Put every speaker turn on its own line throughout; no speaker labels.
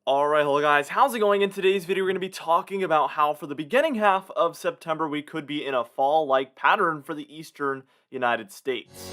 Alright, hello guys, how's it going? In today's video, we're going to be talking about how for the beginning half of September, we could be in a fall-like pattern for the eastern United States.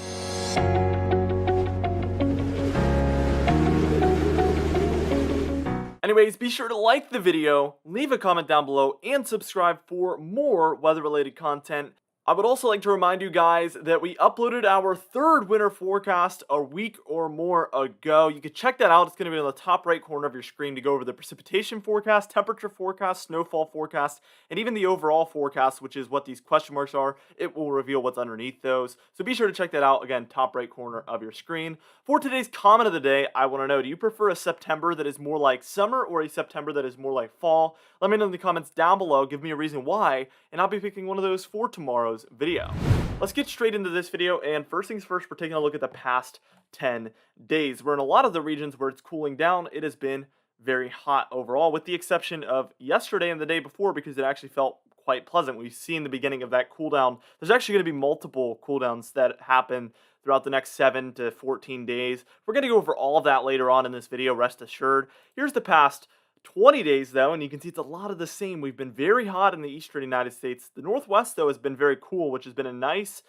Anyways, be sure to like the video, leave a comment down below, and subscribe for more weather-related content. I would also like to remind you guys that we uploaded our third winter forecast a week or more ago. You can check that out. It's going to be on the top right corner of your screen to go over the precipitation forecast, temperature forecast, snowfall forecast, and even the overall forecast, which is what these question marks are. It will reveal what's underneath those. So be sure to check that out. Again, top right corner of your screen. For today's comment of the day, I want to know, do you prefer a September that is more like summer or a September that is more like fall? Let me know in the comments down below. Give me a reason why, and I'll be picking one of those for tomorrow's video. Let's get straight into this video, and first things first, we're taking a look at the past 10 days, where in a lot of the regions where it's cooling down, it has been very hot overall, with the exception of yesterday and the day before, because it actually felt quite pleasant. We've seen the beginning of that cool down. There's actually going to be multiple cooldowns that happen throughout the next 7 to 14 days. We're going to go over all of that later on in this video, rest assured. Here's the past 20 days though, and you can see it's a lot of the same. We've been very hot in the eastern United States. The Northwest though has been very cool, which has been a nice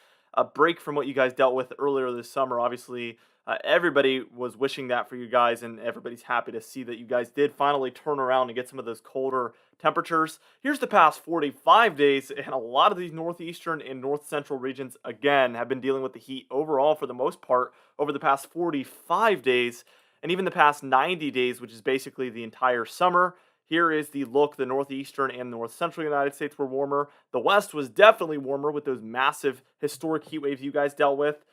break from what you guys dealt with earlier this summer. Obviously, everybody was wishing that for you guys, and everybody's happy to see that you guys did finally turn around and get some of those colder temperatures. Here's the past 45 days, and a lot of these northeastern and north central regions, again, have been dealing with the heat overall for the most part over the past 45 days. And even the past 90 days, which is basically the entire summer. Here is the look. The northeastern and north central United States were warmer. The west was definitely warmer with those massive historic heat waves you guys dealt with.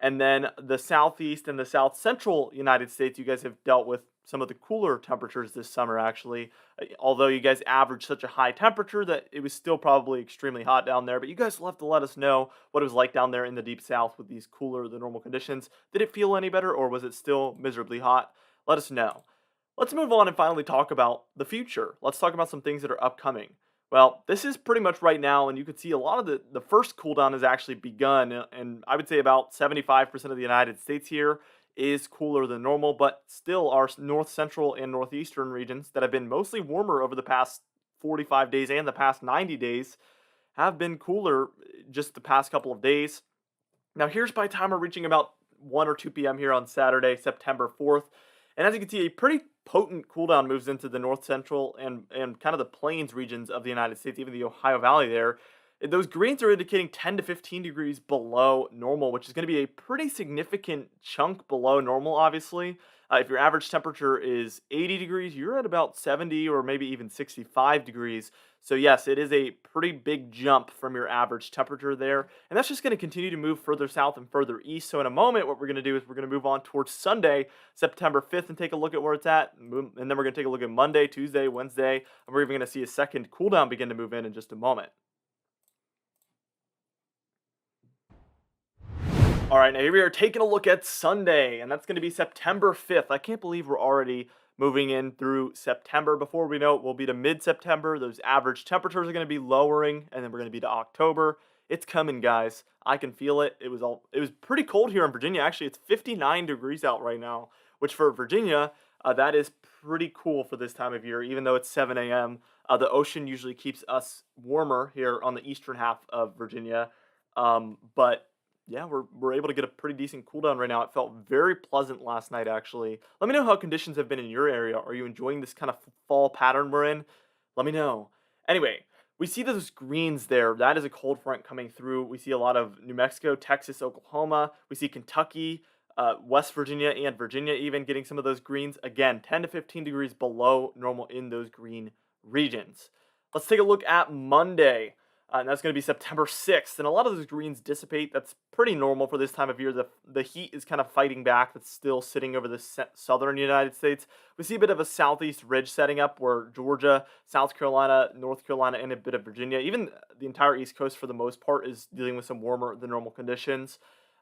And then the southeast and the south central United States, you guys have dealt with some of the cooler temperatures this summer, actually. Although you guys averaged such a high temperature that it was still probably extremely hot down there. But you guys will have to let us know what it was like down there in the deep south with these cooler than normal conditions. Did it feel any better, or was it still miserably hot? Let us know. Let's move on and finally talk about the future. Let's talk about some things that are upcoming. Well, this is pretty much right now, and you can see a lot of the first cool down has actually begun, and I would say about 75% of the United States here is cooler than normal, but still our north central and northeastern regions that have been mostly warmer over the past 45 days and the past 90 days have been cooler just the past couple of days. Now, here's by time we're reaching about 1 or 2 p.m. here on Saturday, September 4th. And as you can see, a pretty potent cooldown moves into the north central and kind of the plains regions of the United States, even the Ohio Valley there. Those greens are indicating 10 to 15 degrees below normal, which is going to be a pretty significant chunk below normal, obviously. If your average temperature is 80 degrees, you're at about 70 or maybe even 65 degrees. So yes, it is a pretty big jump from your average temperature there. And that's just going to continue to move further south and further east. So in a moment, what we're going to do is we're going to move on towards Sunday, September 5th, and take a look at where it's at. And then we're going to take a look at Monday, Tuesday, Wednesday. And we're even going to see a second cool down begin to move in just a moment. All right, now here we are taking a look at Sunday, and that's going to be September 5th. I can't believe we're already moving in through September. Before we know it, we'll be to mid-September. Those average temperatures are going to be lowering, and then we're going to be to October. It's coming, guys. I can feel it. It was pretty cold here in Virginia. Actually, it's 59 degrees out right now, which for Virginia, that is pretty cool for this time of year, even though it's 7 a.m. The ocean usually keeps us warmer here on the eastern half of Virginia, but yeah, we're able to get a pretty decent cool down right now. It felt very pleasant last night, actually. Let me know how conditions have been in your area. Are you enjoying this kind of fall pattern we're in? Let me know. Anyway, we see those greens there. That is a cold front coming through. We see a lot of New Mexico, Texas, Oklahoma. We see Kentucky, West Virginia, and Virginia even getting some of those greens. Again, 10 to 15 degrees below normal in those green regions. Let's take a look at Monday. And that's going to be September 6th. And a lot of those greens dissipate. That's pretty normal for this time of year. The heat is kind of fighting back. That's still sitting over the southern United States. We see a bit of a southeast ridge setting up where Georgia, South Carolina, North Carolina, and a bit of Virginia, even the entire East Coast for the most part, is dealing with some warmer than normal conditions,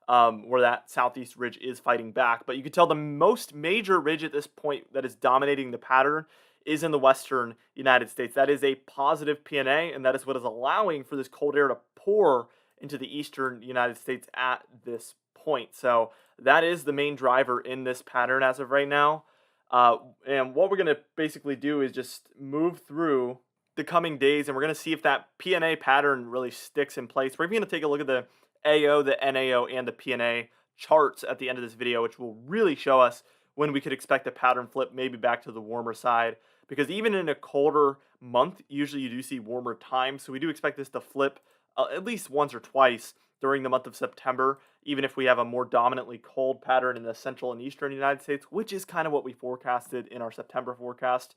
where that southeast ridge is fighting back. But you can tell the most major ridge at this point that is dominating the pattern is in the western United States. That is a positive PNA, and that is what is allowing for this cold air to pour into the eastern United States at this point. So that is the main driver in this pattern as of right now. And what we're going to basically do is just move through the coming days, and we're going to see if that PNA pattern really sticks in place. We're even going to take a look at the AO, the NAO, and the PNA charts at the end of this video, which will really show us when we could expect a pattern flip, maybe back to the warmer side. Because even in a colder month, usually you do see warmer times. So we do expect this to flip at least once or twice during the month of September, even if we have a more dominantly cold pattern in the central and eastern United States, which is kind of what we forecasted in our September forecast.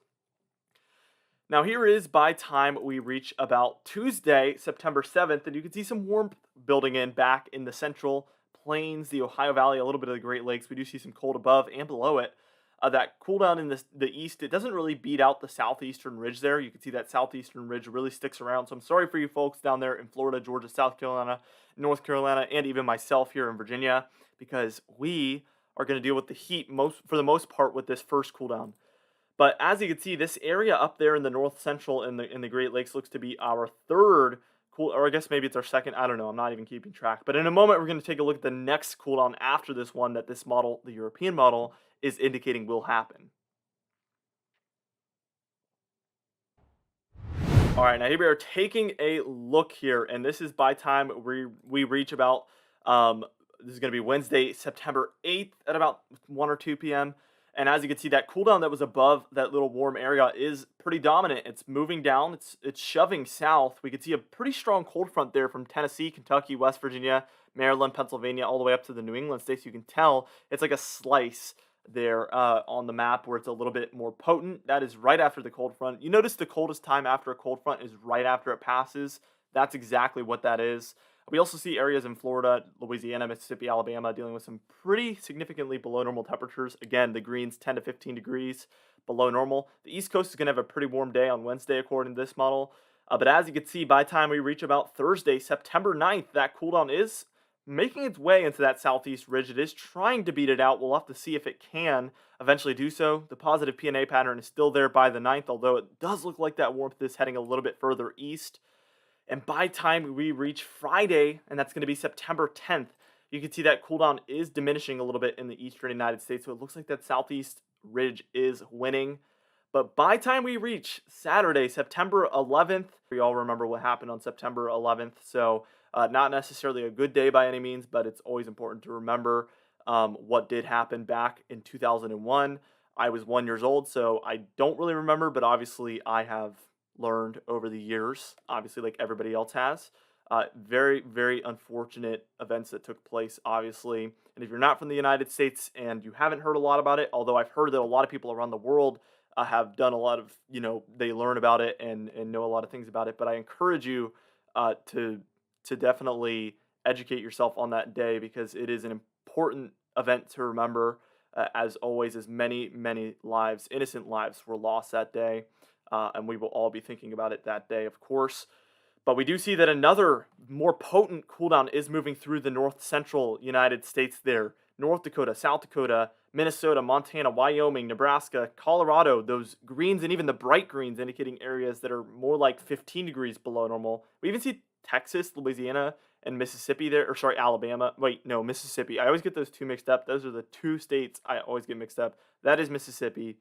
Now here is by time we reach about Tuesday, September 7th, and you can see some warmth building in back in the central plains, the Ohio Valley, a little bit of the Great Lakes. We do see some cold above and below it. That cool down in the east, it doesn't really beat out the southeastern ridge there. You can see that southeastern ridge really sticks around. So I'm sorry for you folks down there in Florida, Georgia, South Carolina, North Carolina, and even myself here in Virginia, because we are going to deal with the heat for the most part with this first cool down. But as you can see, this area up there in the north central in the Great Lakes looks to be our third cool, or I guess maybe it's our second. I don't know. I'm not even keeping track. But in a moment, we're going to take a look at the next cool down after this one that this model, the European model, is indicating will happen. All right, now here we are taking a look here, and this is by time we reach about, this is going to be Wednesday, September 8th at about 1 or 2 p.m. And as you can see, that cool down that was above that little warm area is pretty dominant. It's moving down. It's shoving south. We could see a pretty strong cold front there from Tennessee, Kentucky, West Virginia, Maryland, Pennsylvania, all the way up to the New England states. You can tell it's like a slice there on the map where it's a little bit more potent. That is right after the cold front. You notice the coldest time after a cold front is right after it passes. That's exactly what that is. We also see areas in Florida, Louisiana, Mississippi, Alabama dealing with some pretty significantly below normal temperatures. Again, the greens 10 to 15 degrees below normal. The East Coast is going to have a pretty warm day on Wednesday according to this model. But as you can see, by the time we reach about Thursday, September 9th, that cool down is making its way into that southeast ridge. It is trying to beat it out. We'll have to see if it can eventually do so. The positive PNA pattern is still there by the 9th, although it does look like that warmth is heading a little bit further east. And by time we reach Friday, and that's going to be September 10th, you can see that cool down is diminishing a little bit in the eastern United States. So it looks like that southeast ridge is winning. But by time we reach Saturday, September 11th, we all remember what happened on September 11th. So not necessarily a good day by any means, but it's always important to remember what did happen back in 2001. I was 1 year old, so I don't really remember, but obviously I have learned over the years, obviously like everybody else has. Very, very unfortunate events that took place, obviously. And if you're not from the United States and you haven't heard a lot about it, although I've heard that a lot of people around the world have done a lot of, they learn about it and know a lot of things about it. But I encourage you to definitely educate yourself on that day, because it is an important event to remember. As always, as many, many lives, innocent lives, were lost that day. And we will all be thinking about it that day, of course. But we do see that another more potent cool down is moving through the north central United States there. North Dakota, South Dakota, Minnesota, Montana, Wyoming, Nebraska, Colorado, those greens and even the bright greens indicating areas that are more like 15 degrees below normal. We even see Texas, Louisiana, and Mississippi there, or sorry, Alabama. Wait, no, Mississippi. I always get those two mixed up. Those are the two states I always get mixed up. That is Mississippi.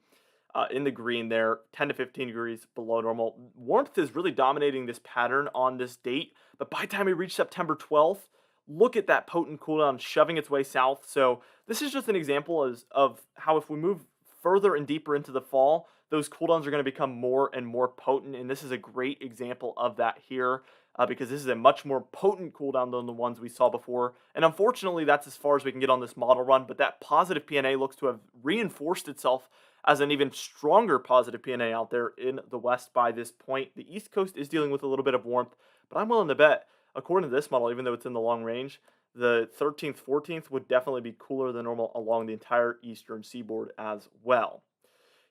In the green there, 10 to 15 degrees below normal. Warmth is really dominating this pattern on this date, but by the time we reach September 12th, look at that potent cool down shoving its way south. So this is just an example of how if we move further and deeper into the fall, those cool downs are going to become more and more potent, and this is a great example of that here. Because this is a much more potent cool down than the ones we saw before. And unfortunately, that's as far as we can get on this model run, but that positive PNA looks to have reinforced itself as an even stronger positive PNA out there in the West by this point. The East Coast is dealing with a little bit of warmth, but I'm willing to bet, according to this model, even though it's in the long range, the 13th, 14th would definitely be cooler than normal along the entire eastern seaboard as well.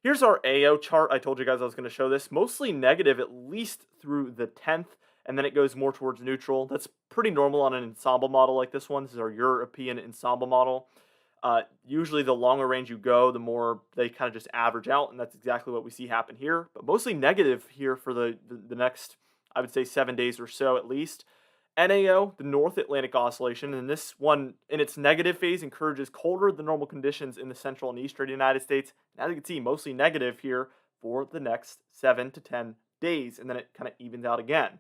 Here's our AO chart. I told you guys I was going to show this. Mostly negative, at least through the 10th, and then it goes more towards neutral. That's pretty normal on an ensemble model like this one. This is our European ensemble model. Usually the longer range you go, the more they kind of just average out, and that's exactly what we see happen here. But mostly negative here for the next, I would say, 7 days or so at least. NAO, the North Atlantic Oscillation, and this one in its negative phase encourages colder than normal conditions in the central and eastern United States. And as you can see, mostly negative here for the next 7 to 10 days, and then it kind of evens out again.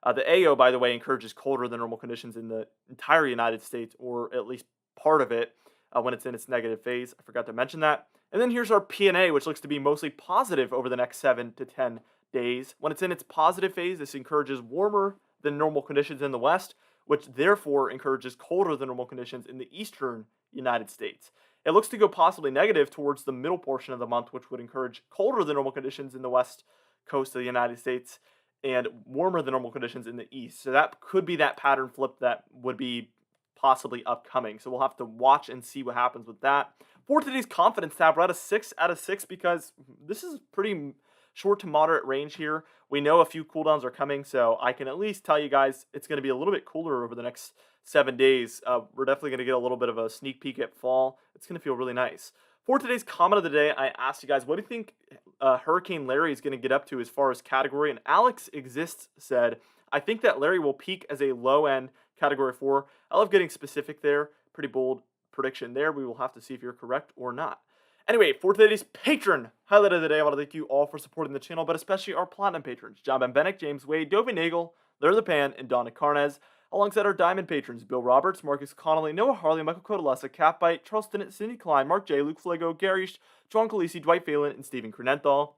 The AO, by the way, encourages colder than normal conditions in the entire United States, or at least part of it, when it's in its negative phase. I forgot to mention that. And then here's our PNA, which looks to be mostly positive over the next 7 to 10 days. When it's in its positive phase, this encourages warmer than normal conditions in the west, which therefore encourages colder than normal conditions in the eastern United States. It looks to go possibly negative towards the middle portion of the month, which would encourage colder than normal conditions in the west coast of the United States and warmer than normal conditions in the east. So that could be that pattern flip that would be possibly upcoming. So we'll have to watch and see what happens with that. For today's confidence tab, we're at a 6 out of 6 because this is pretty short to moderate range here. We know a few cooldowns are coming, so I can at least tell you guys it's going to be a little bit cooler over the next 7 days. We're definitely going to get a little bit of a sneak peek at fall. It's going to feel really nice. For today's comment of the day, I asked you guys, what do you think Hurricane Larry is going to get up to as far as category? And Alex Exists said, I think that Larry will peak as a low-end category 4. I love getting specific there. Pretty bold prediction there. We will have to see if you're correct or not. Anyway, for today's patron highlight of the day, I want to thank you all for supporting the channel, but especially our platinum patrons, John Benbenek, James Wade, Dovey Nagel, Larry the Pan, and Donna Carnes, alongside our diamond patrons, Bill Roberts, Marcus Connolly, Noah Harley, Michael Codalessa, Catbite, Charles Stinnett, Cindy Klein, Mark J, Luke Flego, Gary, John Calisi, Dwight Phelan, and Stephen Crenenthal.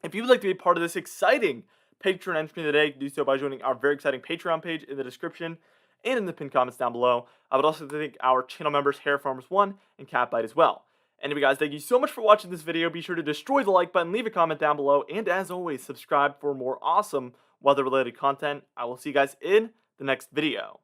If you would like to be part of this exciting patron entry of the day, do so by joining our very exciting Patreon page in the description and in the pinned comments down below. I would also thank our channel members, Hair Farmers 1 and Catbite as well. Anyway, guys, thank you so much for watching this video. Be sure to destroy the like button, leave a comment down below, and as always, subscribe for more awesome weather-related content. I will see you guys in the next video.